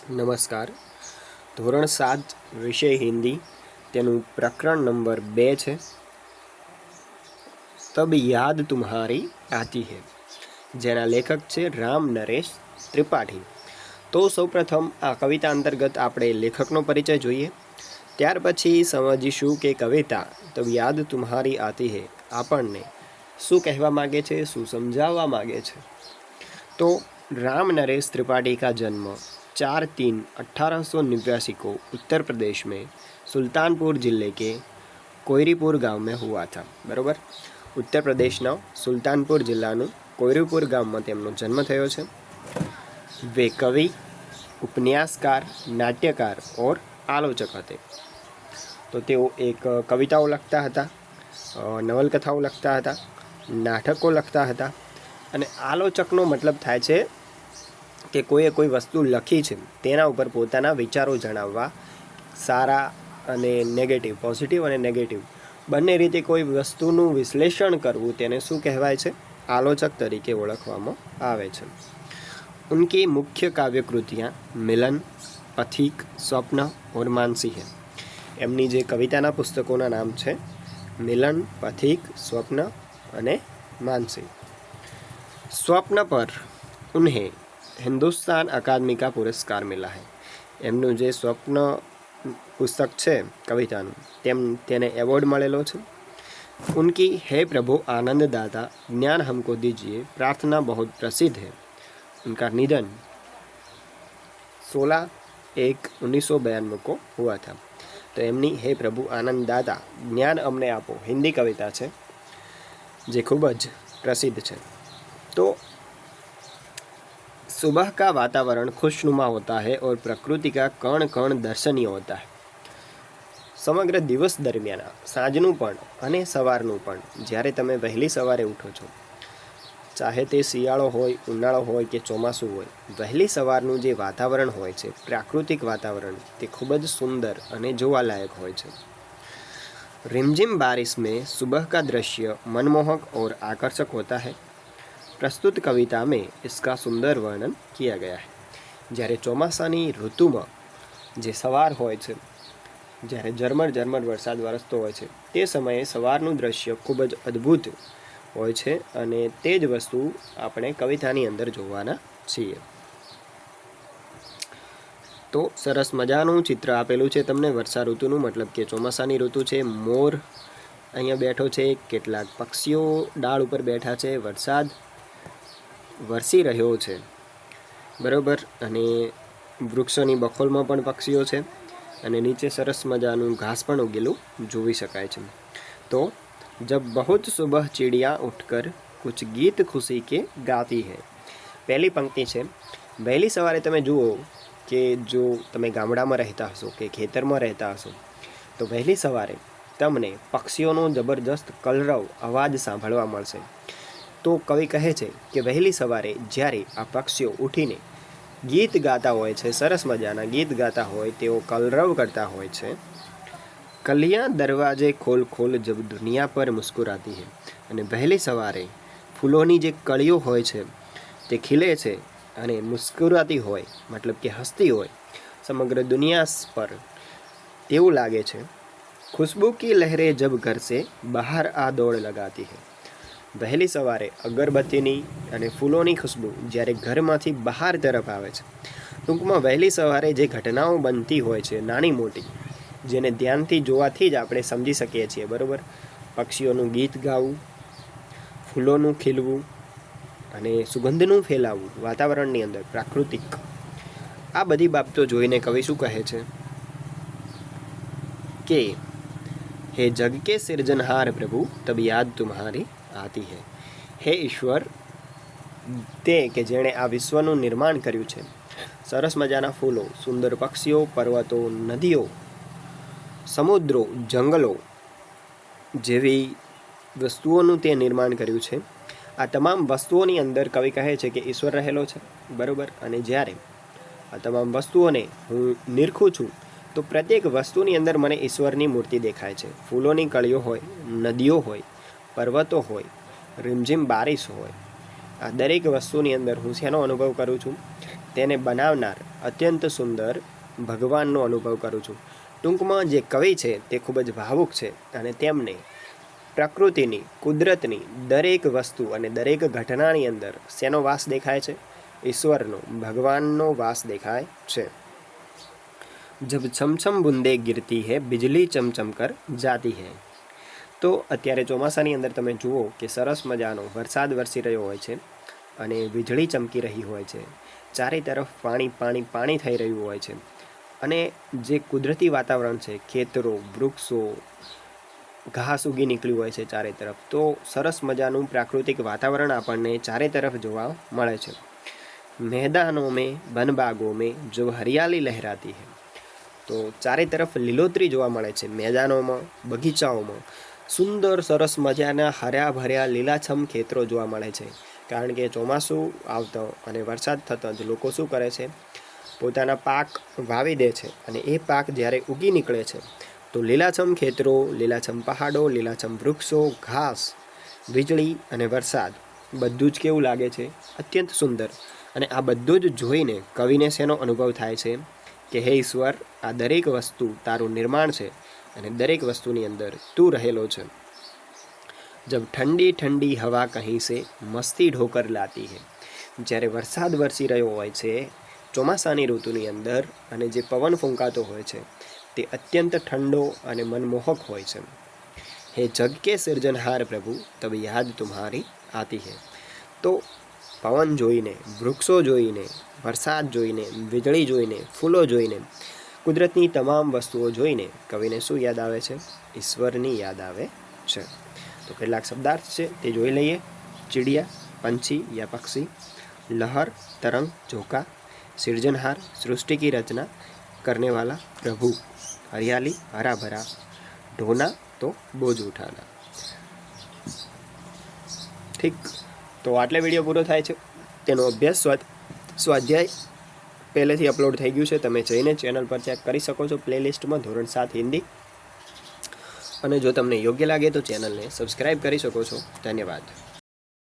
નમસ્કાર. ધોરણ 7 વિષય હિન્દી, તેનું પ્રકરણ નંબર 2 છે. તબ યાદ તુમ્હારી આતી હૈ, જેના લેખક છે રામ નરેશ ત્રિપાઠી. તો સૌપ્રથમ આ કવિતા અંતર્ગત આપણે લેખકનો પરિચય જોઈએ, ત્યાર પછી સમજીશું કે કવિતા તબ યાદ તુમ્હારી આતી હૈ આપણને શું કહેવા માગે છે, શું સમજાવવા માગે છે. तो राम नरेश त्रिपाठी का जन्म 4/3/1889 को उत्तर प्रदेश में सुल्तानपुर जिले के कोयरीपुर गांव में हुआ था. बराबर. उत्तर प्रदेशना सुल्तानपुर जिल्लाનું કોયરીપુર ગામમાં તેમનો જન્મ થયો છે. वे कवि, उपन्यासकार, नाट्यकार और आलोचक हते. तो તેઓ એક કવિતાઓ લખતા હતા, નવલકથાઓ લખતા હતા, નાટકો લખતા હતા. અને આલોચકનો મતલબ થાય છે કે કોઈએ કોઈ વસ્તુ લખી છે તેના ઉપર પોતાના વિચારો જણાવવા, સારા અને નેગેટિવ, પોઝિટિવ અને નેગેટિવ બંને રીતે કોઈ વસ્તુનું વિશ્લેષણ કરવું, તેને શું કહેવાય છે? આલોચક તરીકે ઓળખવામાં આવે છે. ઉનકી મુખ્ય કાવ્ય કૃતિयाँ મિલન, પથિક, સ્વપ્ન और मानसी है. એમની જે કવિતાના પુસ્તકોના નામ છે મિલન, પથિક, સ્વપ્ન અને मानसी. स्वप्न पर उन्हें हिंदुस्तान अकादमी का पुरस्कार मिला है. એમનું જે સ્વપ્ન પુસ્તક છે કવિતાનું, તેને એવોર્ડ મળેલો છે. उनकी हे प्रभु आनंद दाता ज्ञान हमको दीजिए प्रार्थना बहुत प्रसिद्ध है. उनका निधन 16/1/1992 को हुआ था. તો એમની હે પ્રભુ આનંદ દાતા જ્ઞાન અમને આપો હિન્દી કવિતા છે જે ખૂબ જ પ્રસિદ્ધ છે. तो सुबह का वातावरण खुशनुमा होता है और प्रकृति का कण कण दर्शनीय होता है. समग्र दिवस दरमियान सांजનું પણ અને સવારનું પણ જ્યારે તમે વહેલી સવારે ઉઠો છો, ચાહે તે શિયાળો હોય, ઉનાળો હોય કે ચોમાસું હોય, વહેલી સવારનું જે વાતાવરણ હોય છે, પ્રાકૃતિક વાતાવરણ, તે ખૂબ જ સુંદર અને જોવાલાયક હોય છે. रिमझिम बारिश में सुबह का दृश्य मनमोहक और आकर्षक होता है. प्रस्तुत कविता में इसका सुंदर वर्णन किया गया है. જ્યારે ચોમાસાની ઋતુમાં જે સવાર હોય છે, જ્યારે ઝરમર વરસાદ વરસતો હોય છે, તે સમયે સવારનું દ્રશ્ય ખૂબ જ અદ્ભુત હોય છે અને તે જ વસ્તુ આપણે કવિતાની અંદર જોવાના છીએ. તો સરસ મજાનું ચિત્ર આપેલું છે તમને વર્ષા ઋતુનું, મતલબ કે ચોમાસાની ઋતુ છે. મોર અહીંયા બેઠો છે, કેટલાક પક્ષીઓ ડાળ ઉપર બેઠા છે, વરસાદ વરસી રહ્યો છે, બરાબર. અને વૃક્ષોની બખોલમાં પણ પક્ષીઓ છે અને નીચે સરસ મજાનું ઘાસ પણ ઉગેલું જોઈ શકાય છે. તો જબ બહુત સુબહ ચિડિયા ઉઠકર કુછ ગીત ખુશી કે ગાતી હૈ. પહેલી પંક્તિ છે, વહેલી સવારે તમે જુઓ કે જો તમે ગામડામાં રહેતા હશો કે ખેતરમાં રહેતા હશો તો વહેલી સવારે તમને પક્ષીઓનો જબરજસ્ત કલરવ અવાજ સાંભળવા મળશે. તો કવિ કહે છે કે વહેલી સવારે જ્યારે આ પક્ષીઓ ઉઠીને ગીત ગાતા હોય છે, સરસ મજાના ગીત ગાતા હોય, તેઓ કલરવ કરતા હોય છે. કલિયાં દરવાજે ખોલ ખોલ જબ દુનિયા પર મુસ્કુરાતી હૈ. અને વહેલી સવારે ફૂલોની જે કળીઓ હોય છે તે ખીલે છે અને મુસ્કુરાતી હોય, મતલબ કે હસતી હોય સમગ્ર દુનિયા પર, તેવું લાગે છે. ખુશ્બુ કી લહેરે જબ ઘર સે બહાર આ દોડ લગાતી હૈ. વહેલી સવારે અગરબત્તીની અને ફૂલોની ખુશ્બુ જ્યારે ઘરમાંથી બહાર તરફ આવે છે. ટૂંકમાં વહેલી સવારે જે ઘટનાઓ બનતી હોય છે નાની મોટી, જેને ધ્યાનથી જોવાથી જ આપણે સમજી શકીએ છીએ, બરાબર. પક્ષીઓનું ગીત ગાવું, ફૂલોનું ખીલવું અને સુગંધનું ફેલાવવું વાતાવરણની અંદર, પ્રાકૃતિક, આ બધી બાબતો જોઈને કવિ શું કહે છે કે હે જગ કે સિરજનહાર પ્રભુ તબ યાદ તુમ્હારી આતી હૈ. હે ઈશ્વર, તે કે જેણે આ વિશ્વનું નિર્માણ કર્યું છે, સરસ મજાના ફૂલો, સુંદર પક્ષીઓ, પર્વતો, નદીઓ, સમુદ્રો, જંગલો જેવી વસ્તુઓનું તે નિર્માણ કર્યું છે. આ તમામ વસ્તુઓની અંદર કવિ કહે છે કે ઈશ્વર રહેલો છે, બરાબર. અને જ્યારે આ તમામ વસ્તુઓને હું નિરખું છું તો પ્રત્યેક વસ્તુની અંદર મને ઈશ્વરની મૂર્તિ દેખાય છે. ફૂલોની કળીઓ હોય, નદીઓ હોય, પર્વતો હોય, રીમઝીમ બારિશ હોય, આ દરેક વસ્તુની અંદર હું શેનો અનુભવ કરું છું? તેને બનાવનાર અત્યંત સુંદર ભગવાનનો અનુભવ કરું છું. ટૂંકમાં જે કવિ છે તે ખૂબ જ ભાવુક છે અને તેમને પ્રકૃતિની, કુદરતની દરેક વસ્તુ અને દરેક ઘટનાની અંદર શેનો વાસ દેખાય છે? ઈશ્વરનો, ભગવાનનો વાસ દેખાય છે. જબ છમછમ બુંદે ગિરતી હૈ, બિજલી ચમચમ કર જાતી હૈ. તો અત્યારે ચોમાસાની અંદર તમે જુઓ કે સરસ મજાનો વરસાદ વરસી રહ્યો હોય છે અને વીજળી ચમકી રહી હોય છે. ચારે તરફ પાણી પાણી પાણી થઈ રહ્યું હોય છે અને જે કુદરતી વાતાવરણ છે, ખેતરો, વૃક્ષો, ઘાસ ઉગી નીકળ્યું હોય છે ચારે તરફ, તો સરસ મજાનું પ્રાકૃતિક વાતાવરણ આપણને ચારે તરફ જોવા મળે છે. मैदानों में, वन बागों में जो हरियाली लहराती है. તો ચારે તરફ લીલોતરી જોવા મળે છે. મેદાનોમાં, બગીચાઓમાં સુંદર સરસ મજાના હર્યા ભર્યા લીલાછમ ખેતરો જોવા મળે છે. કારણ કે ચોમાસું આવતો અને વરસાદ થતાં જ લોકો શું કરે છે? પોતાના પાક વાવી દે છે અને એ પાક જ્યારે ઉગી નીકળે છે તો લીલાછમ ખેતરો, લીલાછમ પહાડો, લીલાછમ વૃક્ષો, ઘાસ, વીજળી અને વરસાદ બધું જ કેવું લાગે છે? અત્યંત સુંદર. અને આ બધું જ જોઈને કવિને શેનો અનુભવ થાય છે કે હે ઈશ્વર, આ દરેક વસ્તુ તારું નિર્માણ છે અને દરેક વસ્તુની અંદર તું રહેલો છે. જબ ઠંડી ઠંડી હવા કહી સે મસ્તી ઢોકર લાતી હૈ. જ્યારે વરસાદ વરસી રહ્યો હોય છે ચોમાસાની ઋતુની અંદર અને જે પવન ફૂંકાતો હોય છે તે અત્યંત ઠંડો અને મનમોહક હોય છે. હે જગ કે સર્જનહાર પ્રભુ, તબ યાદ તુમ્હારી આતી હૈ. તો પવન જોઈને, વૃક્ષો જોઈને, વરસાદ જોઈને, વીજળી જોઈને, ફૂલો જોઈને, કુદરતની તમામ વસ્તુઓ જોઈને કવિને શું યાદ આવે છે? ઈશ્વરની યાદ આવે છે. તો કેટલાક શબ્દાર્થ છે તે જોઈ લઈએ. ચીડિયા, પંછી યા પક્ષી. લहर, तरंग, झोंका. सृजनहार, सृष्टि की रचना करने वाला प्रभु. हरियाली, हरा भरा. ढोना तो बोझ उठाना. ઠીક, તો આટલે વિડીયો પૂરો થાય છે. તેનો અભ્યાસ સ્વાધ્યાય પહેલેથી અપલોડ થઈ ગયું છે. તમે જઈને ચેનલ પર ચેક કરી શકો છો પ્લેલિસ્ટમાં ધોરણ 7 હિન્દી. અને જો તમને યોગ્ય લાગે તો ચેનલને સબસ્ક્રાઈબ કરી શકો છો. ધન્યવાદ.